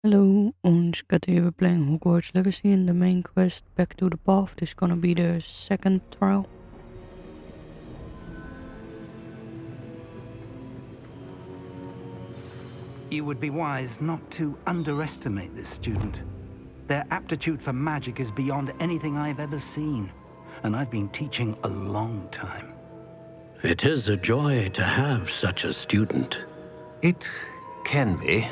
Hello, und today we're playing Hogwarts Legacy and the main quest Back to the Path is gonna be the second trial. You would be wise not to underestimate this student. Their aptitude for magic is beyond anything I've ever seen, and I've been teaching a long time. It is a joy to have such a student. It can be.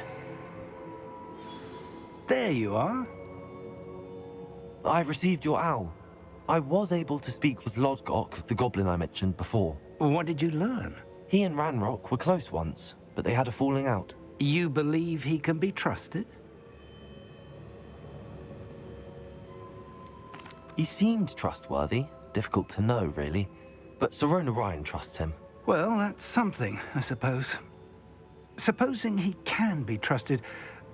There you are. I received your owl. I was able to speak with Lodgok, the goblin I mentioned before. What did you learn? He and Ranrock were close once, but they had a falling out. You believe he can be trusted? He seemed trustworthy. Difficult to know, really. But Sirona Ryan trusts him. Well, that's something, I suppose. Supposing he can be trusted,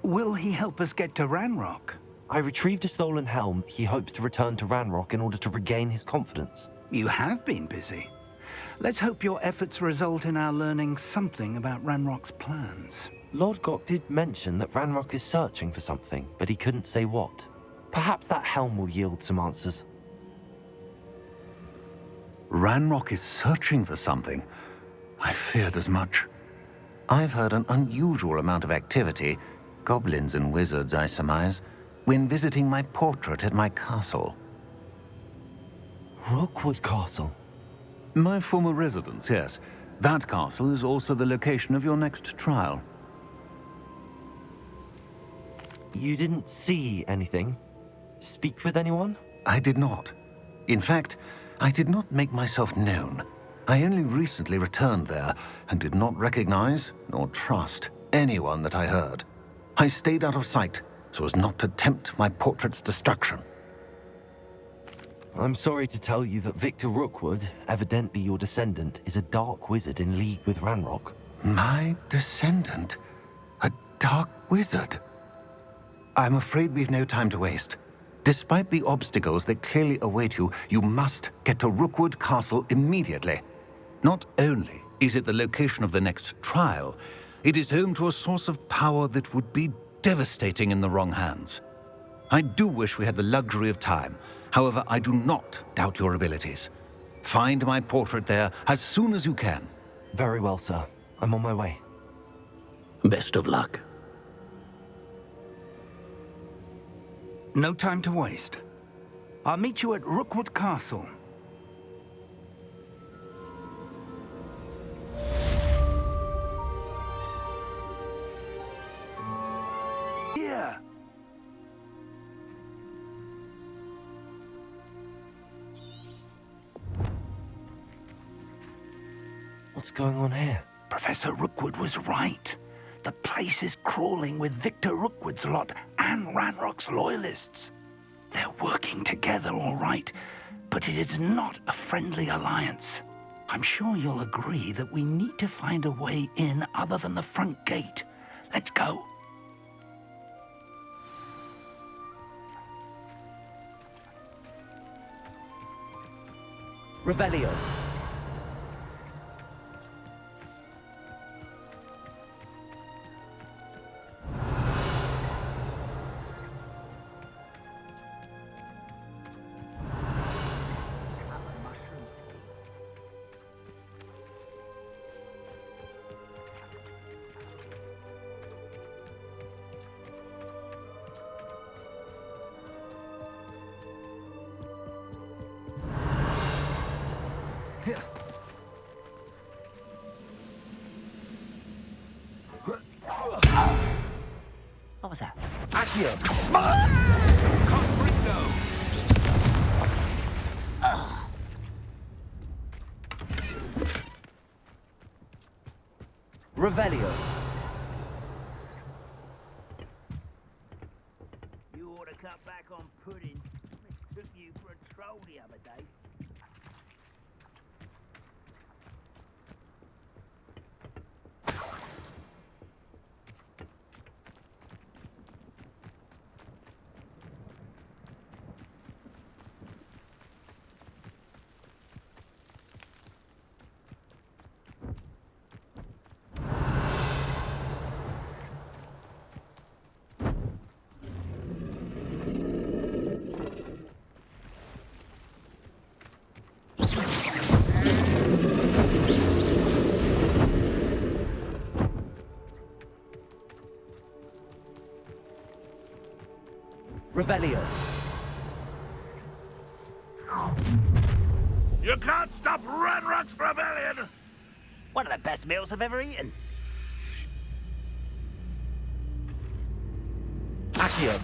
will he help us get to Ranrock? I retrieved a stolen helm. He hopes to return to Ranrock in order to regain his confidence. You have been busy. Let's hope your efforts result in our learning something about Ranrock's plans. Lodgok did mention that Ranrock is searching for something, but he couldn't say what. Perhaps that helm will yield some answers. Ranrock is searching for something. I feared as much. I've heard an unusual amount of activity, goblins and wizards, I surmise, when visiting my portrait at my castle. Rookwood Castle. My former residence, yes. That castle is also the location of your next trial. You didn't see anything? Speak with anyone? I did not. In fact, I did not make myself known. I only recently returned there and did not recognize nor trust anyone that I heard. I stayed out of sight so as not to tempt my portrait's destruction. I'm sorry to tell you that Victor Rookwood, evidently your descendant, is a dark wizard in league with Ranrock. My descendant? A dark wizard? I'm afraid we've no time to waste. Despite the obstacles that clearly await you, you must get to Rookwood Castle immediately. Not only is it the location of the next trial, it is home to a source of power that would be devastating in the wrong hands. I do wish we had the luxury of time. However, I do not doubt your abilities. Find my portrait there as soon as you can. Very well, sir. I'm on my way. Best of luck. No time to waste. I'll meet you at Rookwood Castle. Here. What's going on here? Professor Rookwood was right. The place is crawling with Victor Rookwood's lot and Ranrock's loyalists. They're working together, all right, but it is not a friendly alliance. I'm sure you'll agree that we need to find a way in other than the front gate. Let's go. Revelio. What was that? Accio. Revelio. You ought to cut back on pudding. Took you for a troll the other day. Revelio. You can't stop Ranrock's rebellion! One of the best meals I've ever eaten. Accio.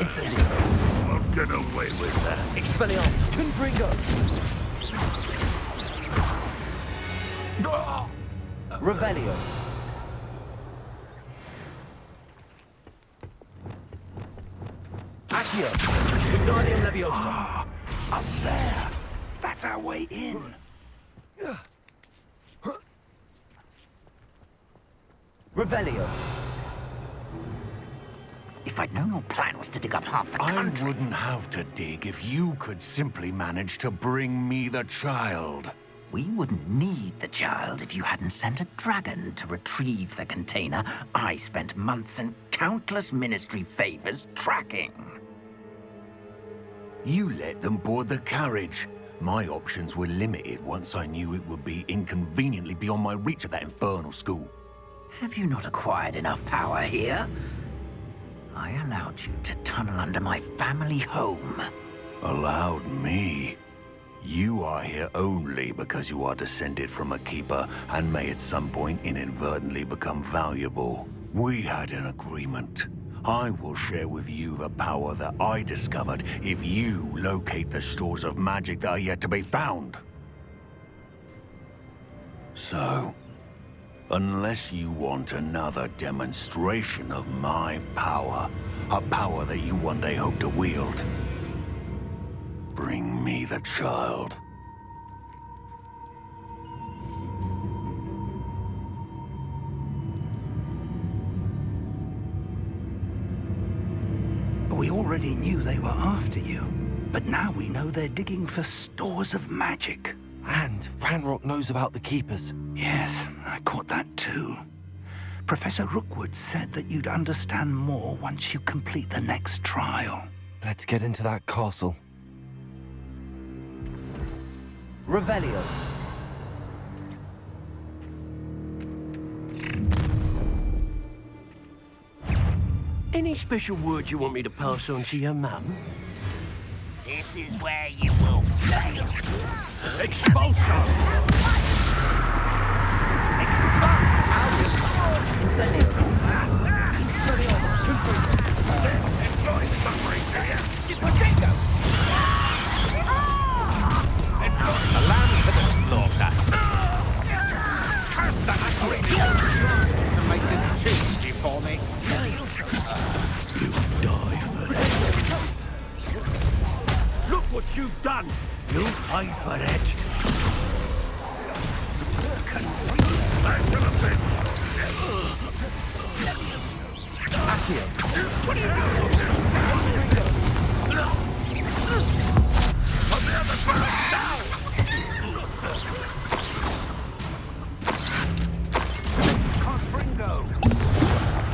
Incendio. I'll get away with that. Expelliarmus. Confringo. Revelio. Accio. Wingardium Leviosa. Up there! That's our way in! Revelio. If I'd known your plan was to dig up half the I country... wouldn't have to dig if you could simply manage to bring me the child. We wouldn't need the child if you hadn't sent a dragon to retrieve the container I spent months and countless ministry favors tracking. You let them board the carriage. My options were limited once I knew it would be inconveniently beyond my reach at that infernal school. Have you not acquired enough power here? I allowed you to tunnel under my family home. Allowed me? You are here only because you are descended from a keeper and may at some point inadvertently become valuable. We had an agreement. I will share with you the power that I discovered if you locate the stores of magic that are yet to be found. So, unless you want another demonstration of my power, a power that you one day hope to wield, bring me the child. We already knew they were after you, but now we know they're digging for stores of magic. And Ranrock knows about the Keepers. Yes, I caught that too. Professor Rookwood said that you'd understand more once you complete the next trial. Let's get into that castle. Revelio. Any special words you want me to pass on to your mum? This is where you will fail. Expulsors! Incendio. Expelliarmus. Confringo. Enjoy suffering, do you? Potato! A lamb for the slaughter. Curse that agreement! To make this too easy for me. You die for it. Look what you've done! You fight for it. Back to the bench! Accio. What are you doing? On the other side, now! Confringo.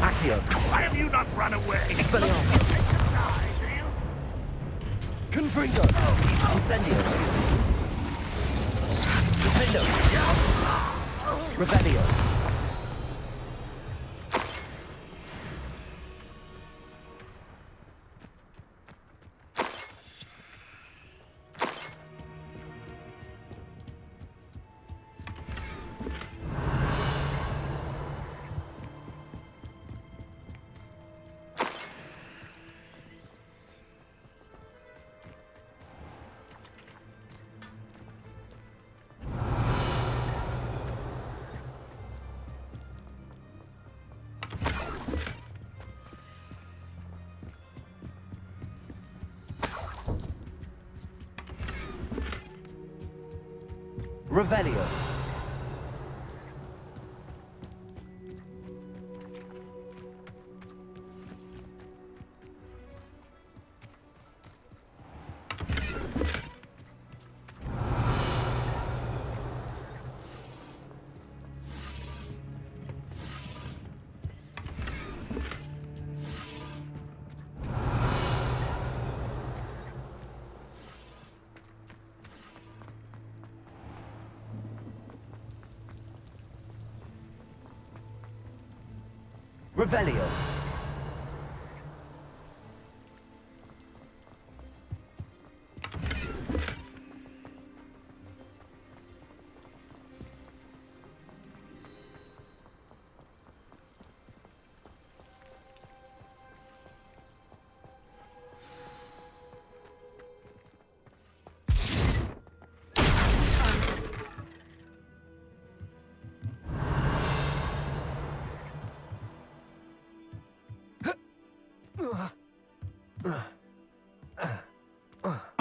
Accio. Why have you not run away? Expelliarmus. Confringo. Incendio. Defendo. Revelio. Revelio. Revelio.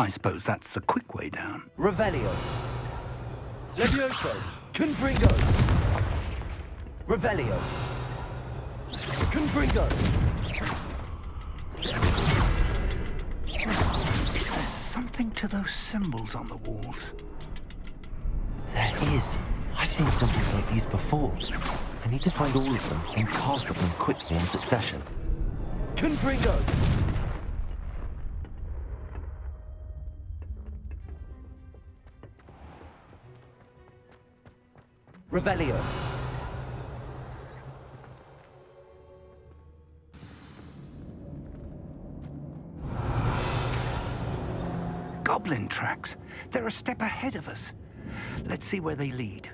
I suppose that's the quick way down. Revelio. Levioso. Confringo. Revelio. Confringo. Is there something to those symbols on the walls? There is. I've seen symbols like these before. I need to find all of them and cast them quickly in succession. Confringo. Revelio. Goblin tracks. They're a step ahead of us. Let's see where they lead.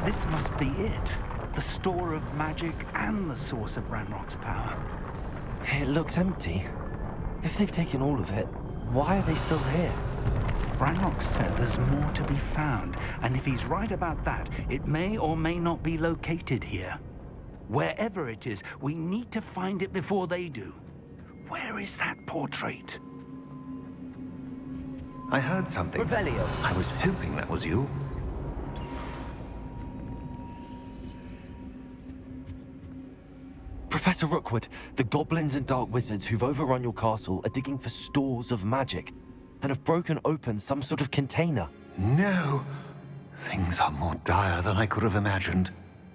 This must be it. The store of magic and the source of Ranrock's power. It looks empty. If they've taken all of it, why are they still here? Ranrock said there's more to be found, and if he's right about that, it may or may not be located here. Wherever it is, we need to find it before they do. Where is that portrait? I heard something. Revelio. I was hoping that was you. Professor Rookwood, the goblins and dark wizards who've overrun your castle are digging for stores of magic and have broken open some sort of container. No. Things are more dire than I could have imagined.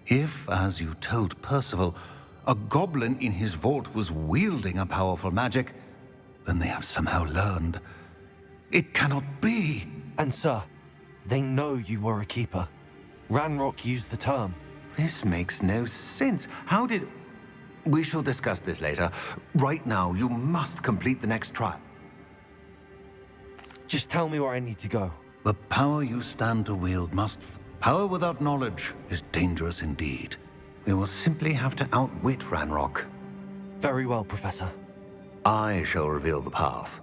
If, as you told Percival, a goblin in his vault was wielding a powerful magic, then they have somehow learned. It cannot be. And sir, they know you were a keeper. Ranrock used the term. This makes no sense. How did... We shall discuss this later. Right now, you must complete the next trial. Just tell me where I need to go. The power you stand to wield must... Power without knowledge is dangerous indeed. We will simply have to outwit Ranrock. Very well, Professor. I shall reveal the path.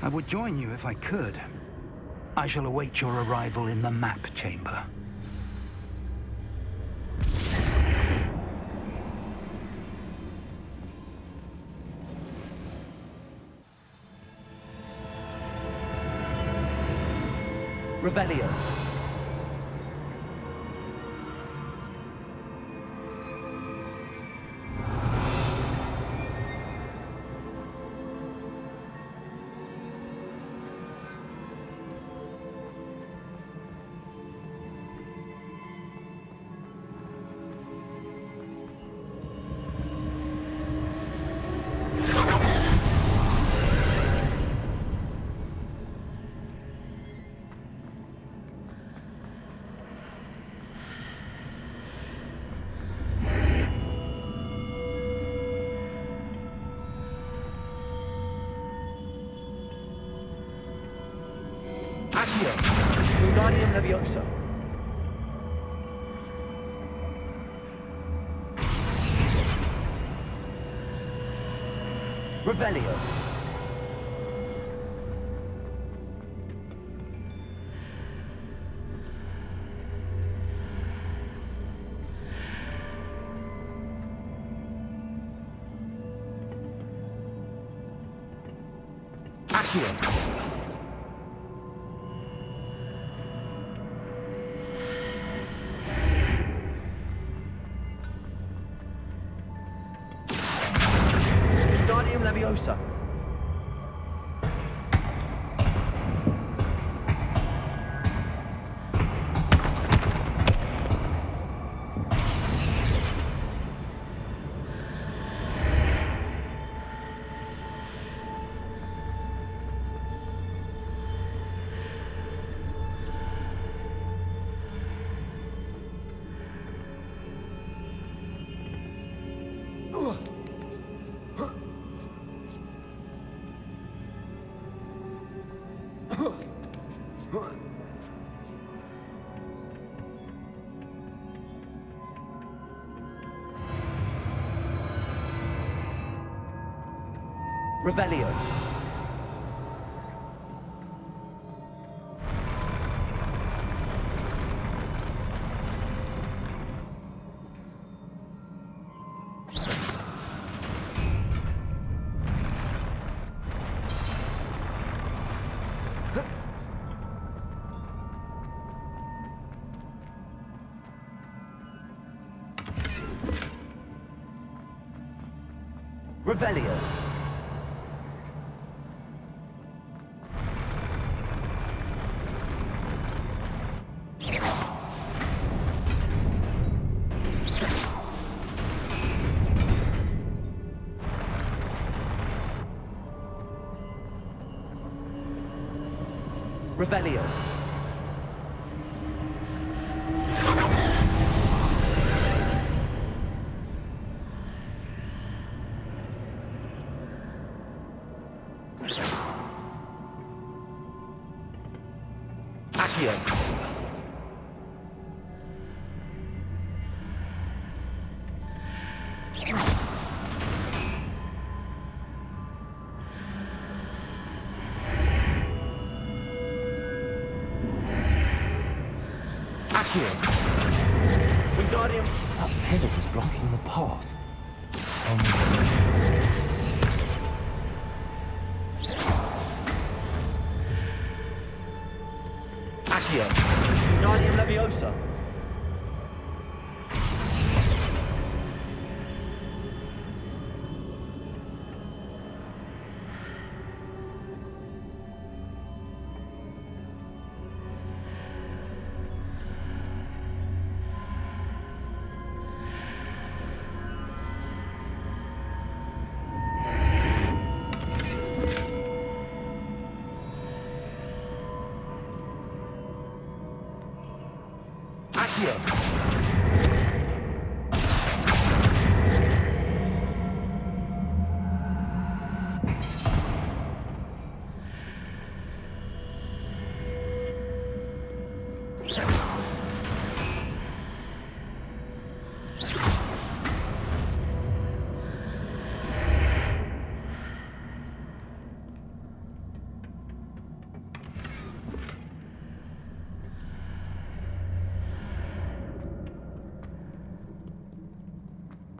I would join you if I could. I shall await your arrival in the map chamber. Revelio. Leviosa. Revelio. Accio. Leviosa. Revelio. Revelio. Revelio. Accio. Accio. Wingardium. That pillar was blocking the path. Accio. Wingardium Leviosa. Accio.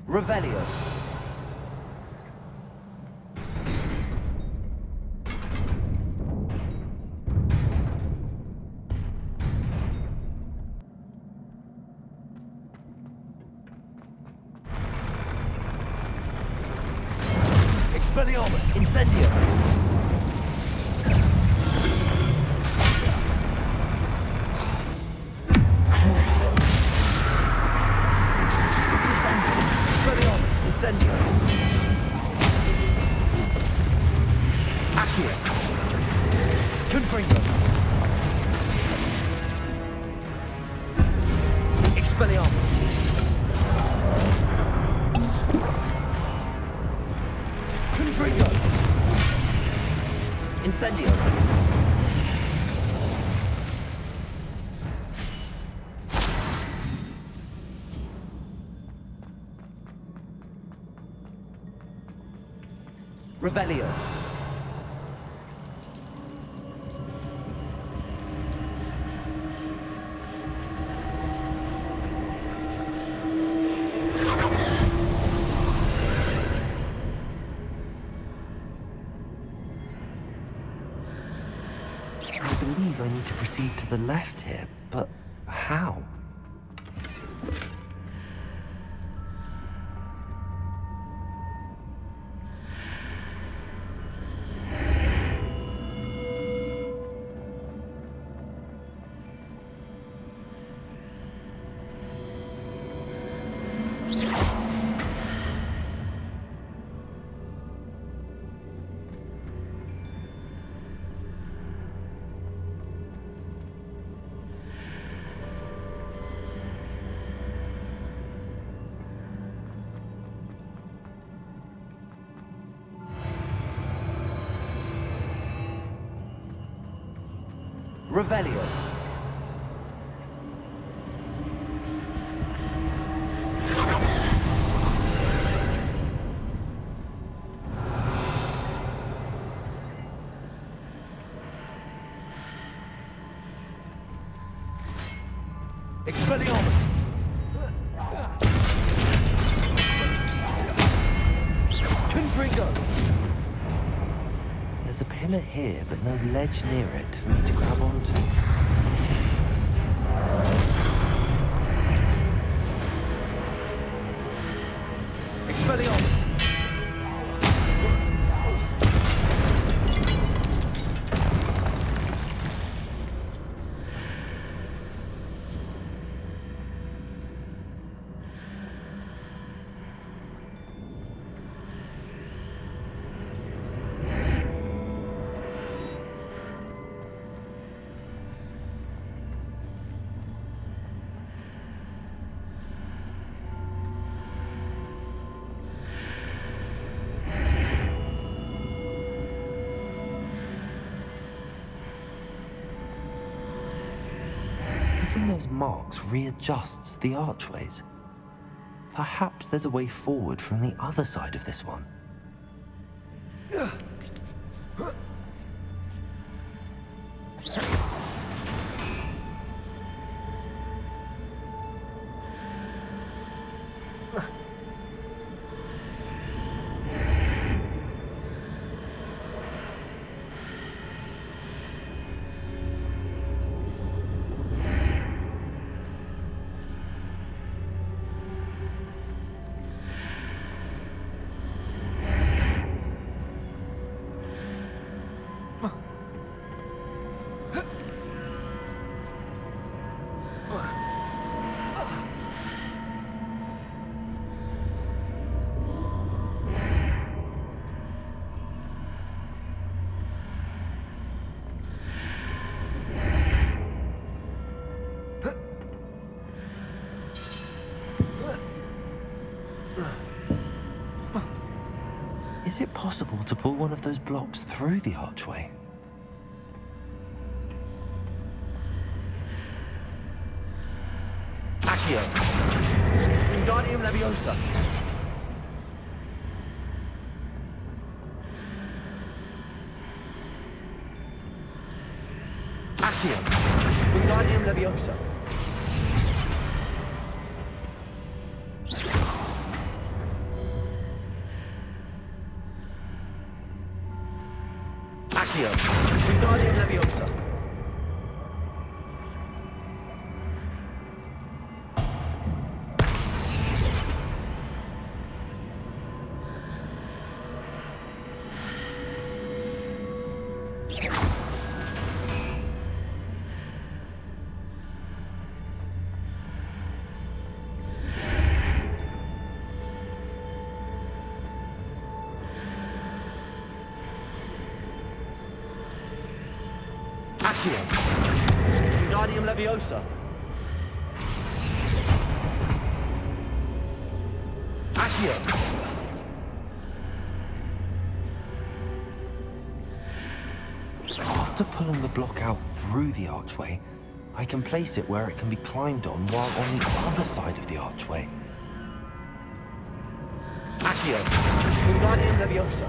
Revelio. Expelliarmus. Incendio. Crucio. Descendo. Expelliarmus. Incendio. Accio. Confringo. Expelliarmus. Confringo. Incendio. Revelio. I believe I need to proceed to the left here, but how? Revelio. Expelliarmus! Confringo! There's a pillar here, but no ledge near it for me to grab onto. Expelliarmus! Hitting those marks readjusts the archways. Perhaps there's a way forward from the other side of this one. Is it possible to pull one of those blocks through the archway? Accio! Wingardium Leviosa! Accio! Wingardium Leviosa! Accio! Wingardium Leviosa! Accio! Wingardium Leviosa! Accio! After pulling the block out through the archway, I can place it where it can be climbed on while on the other side of the archway. Accio! Wingardium Leviosa!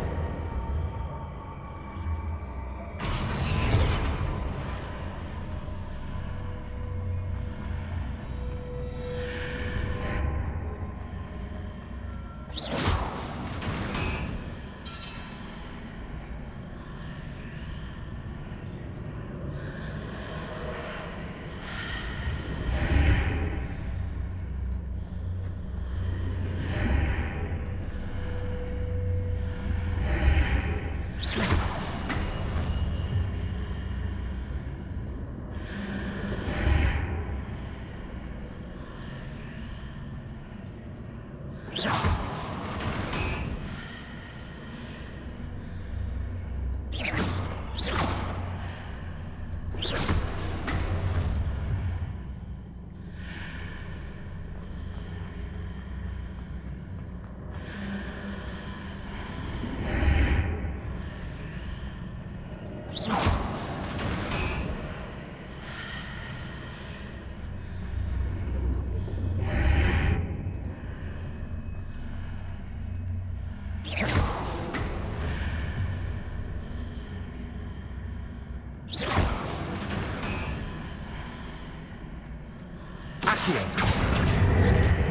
Accio.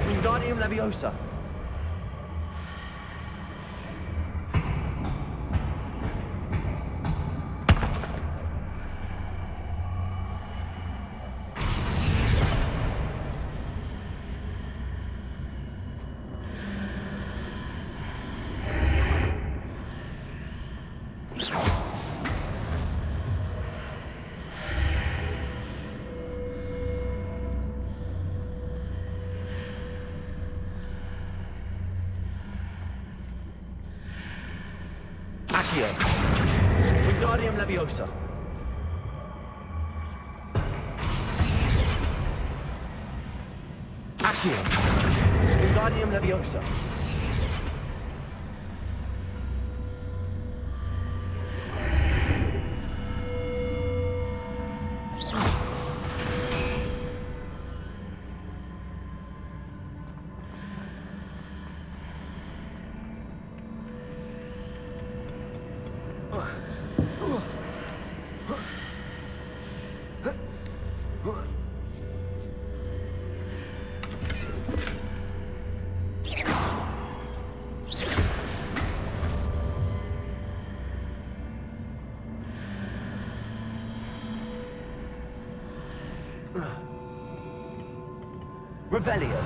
Wingardium Leviosa. Accio. Wingardium Leviosa. Accio. Wingardium Leviosa. Revelio.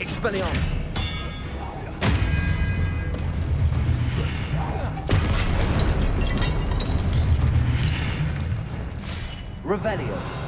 Expelliarmus. Revelio.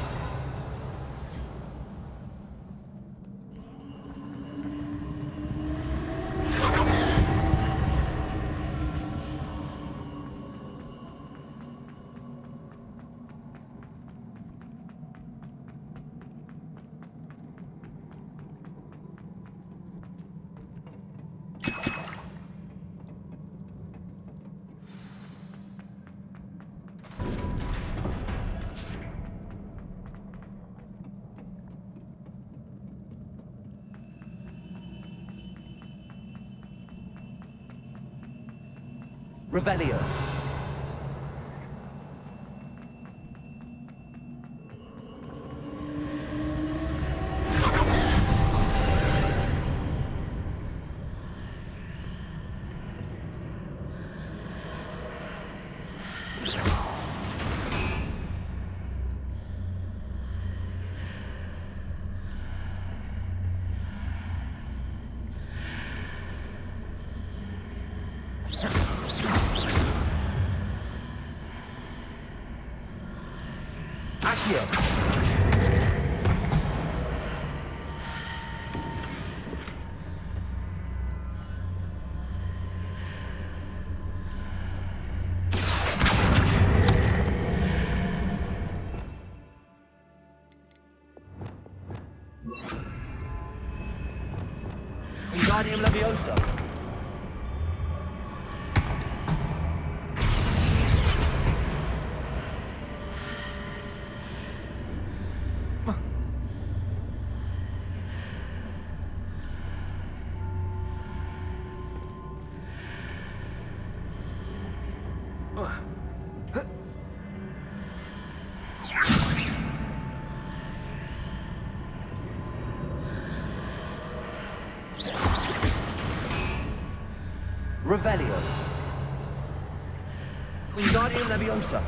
Revelio. Accio. Wingardium Leviosa. Revelio. Wingardium Leviosa.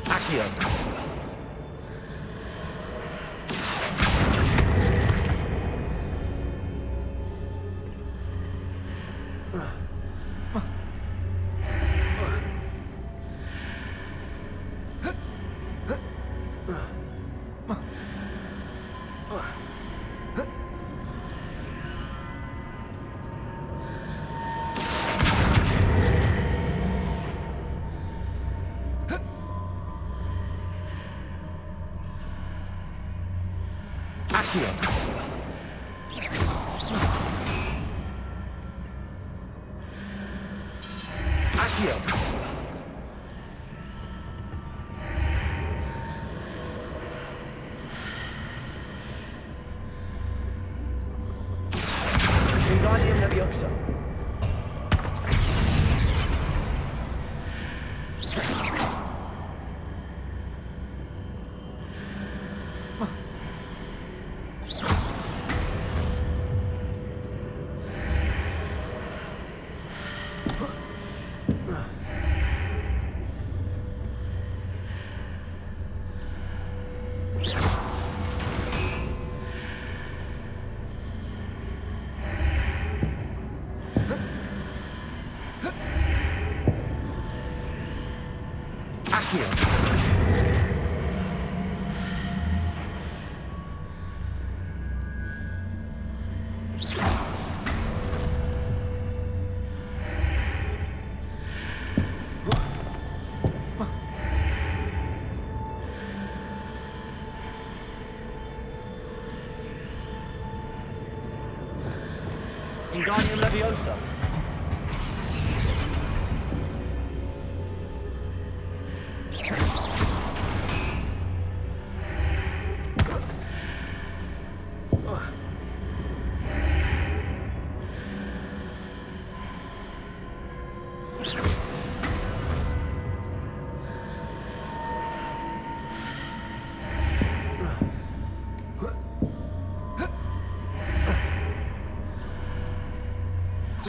Accio. Accio. Accio. Wingardium Leviosa. Wingardium Leviosa.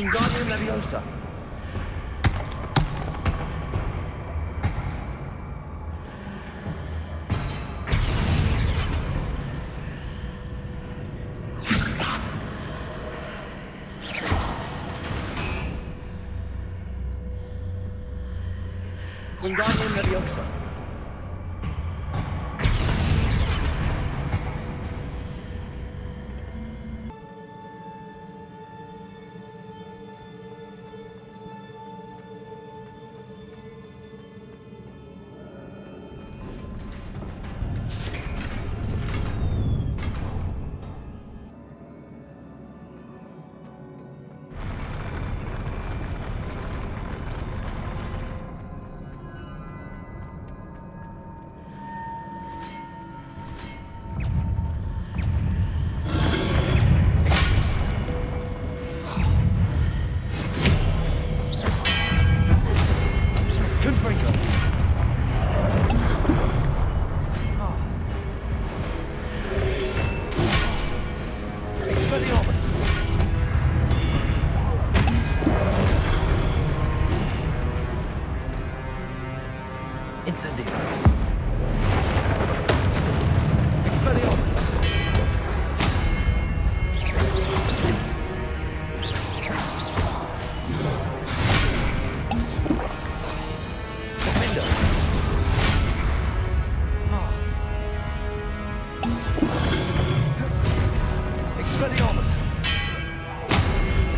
Wingardium Leviosa. Wingardium Leviosa. Expelliarmus. Incendio. Expelliarmus. Defender. Expelliarmus.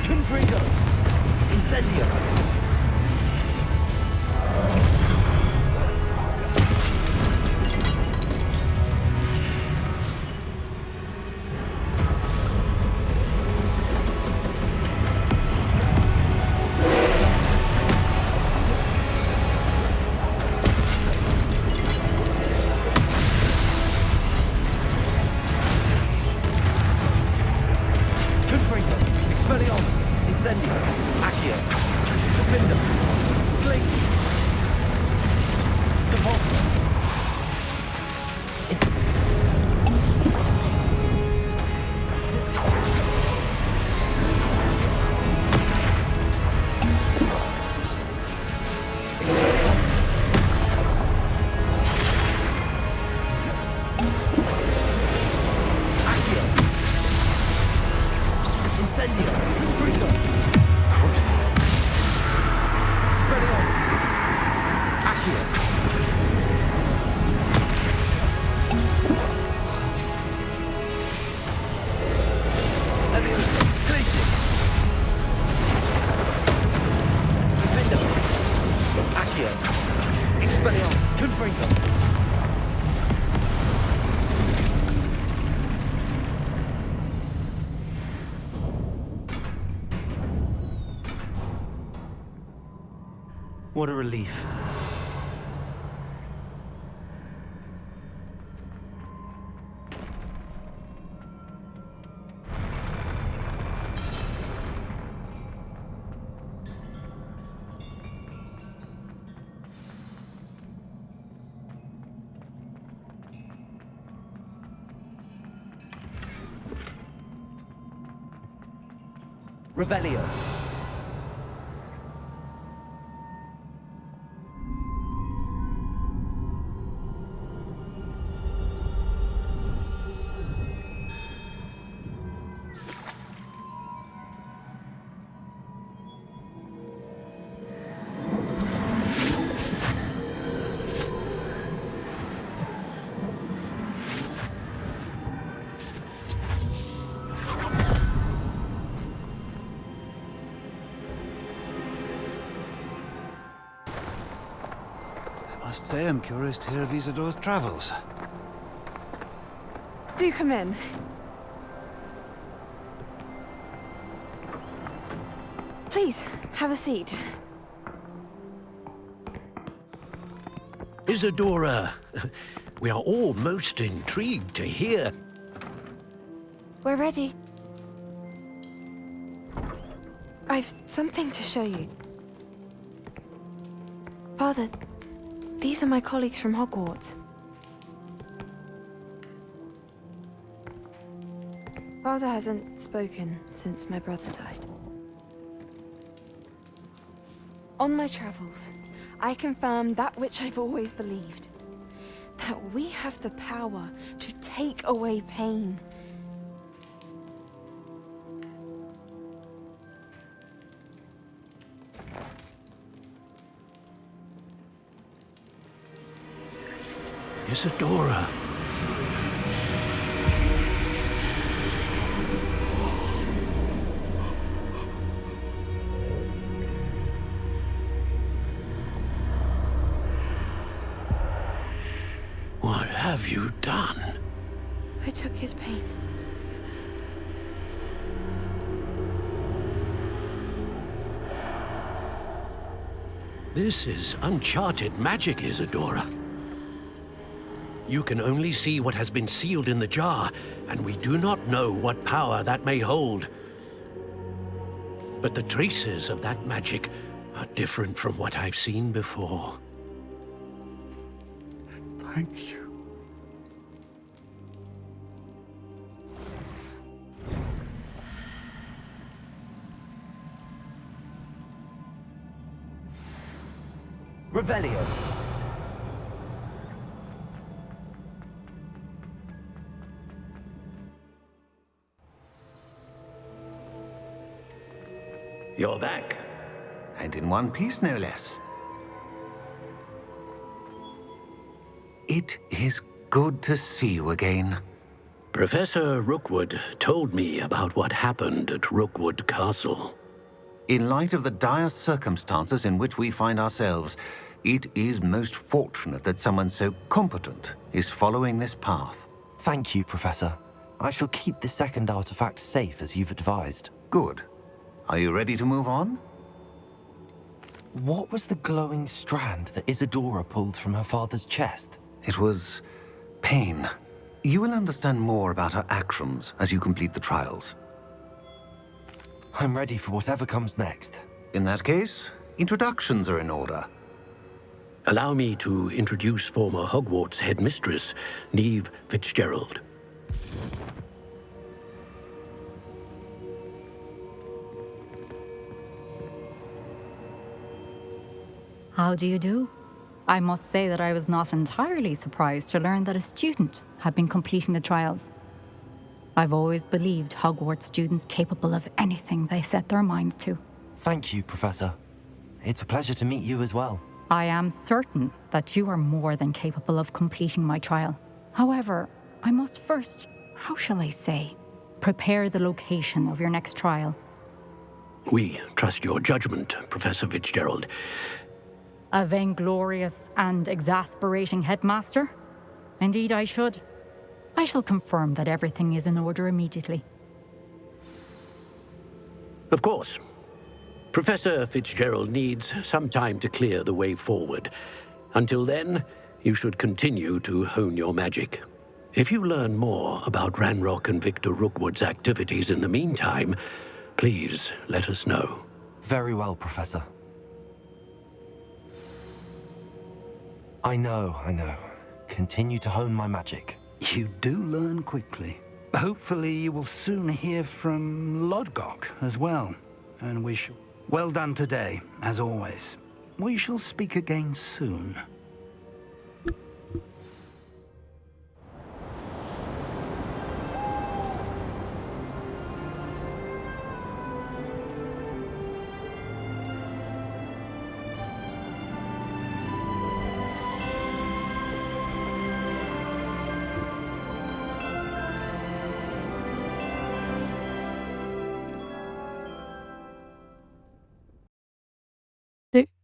Confringo. Incendio. Confringo. Expelliarmus. Incendio. Accio. Defender. Glacius. Convulsor. Expelliarmus. Accio. Incendio. Confringo. Crucial. Expelliarmus. Accio. Leviosa. Glacius. Defender. Accio. Expelliarmus. Confringo. What a relief. Revelio. I must say I'm curious to hear of Isidore's travels. Do come in. Please, have a seat. Isadora, we are all most intrigued to hear. We're ready. I've something to show you. Father, these are my colleagues from Hogwarts. Father hasn't spoken since my brother died. On my travels, I confirmed that which I've always believed. That we have the power to take away pain. Isadora. What have you done? I took his pain. This is uncharted magic, Isadora. You can only see what has been sealed in the jar, and we do not know what power that may hold. But the traces of that magic are different from what I've seen before. Thank you. Revelio. You're back. And in one piece, no less. It is good to see you again. Professor Rookwood told me about what happened at Rookwood Castle. In light of the dire circumstances in which we find ourselves, it is most fortunate that someone so competent is following this path. Thank you, Professor. I shall keep the second artifact safe as you've advised. Good. Are you ready to move on? What was the glowing strand that Isadora pulled from her father's chest? It was pain. You will understand more about her actions as you complete the trials. I'm ready for whatever comes next. In that case, introductions are in order. Allow me to introduce former Hogwarts headmistress, Neve Fitzgerald. How do you do? I must say that I was not entirely surprised to learn that a student had been completing the trials. I've always believed Hogwarts students capable of anything they set their minds to. Thank you, Professor. It's a pleasure to meet you as well. I am certain that you are more than capable of completing my trial. However, I must first, how shall I say, prepare the location of your next trial. We trust your judgment, Professor Fitzgerald. A vainglorious and exasperating headmaster? Indeed, I should. I shall confirm that everything is in order immediately. Of course. Professor Fitzgerald needs some time to clear the way forward. Until then, you should continue to hone your magic. If you learn more about Ranrock and Victor Rookwood's activities in the meantime, please let us know. Very well, Professor. I know. Continue to hone my magic. You do learn quickly. Hopefully you will soon hear from Lodgok as well. And we shall... Well done today, as always. We shall speak again soon.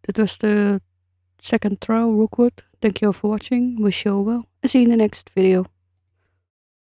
Dit was de second trial, Rookwood. Dankjewel voor watching. Wish you all well. And see you in the next video.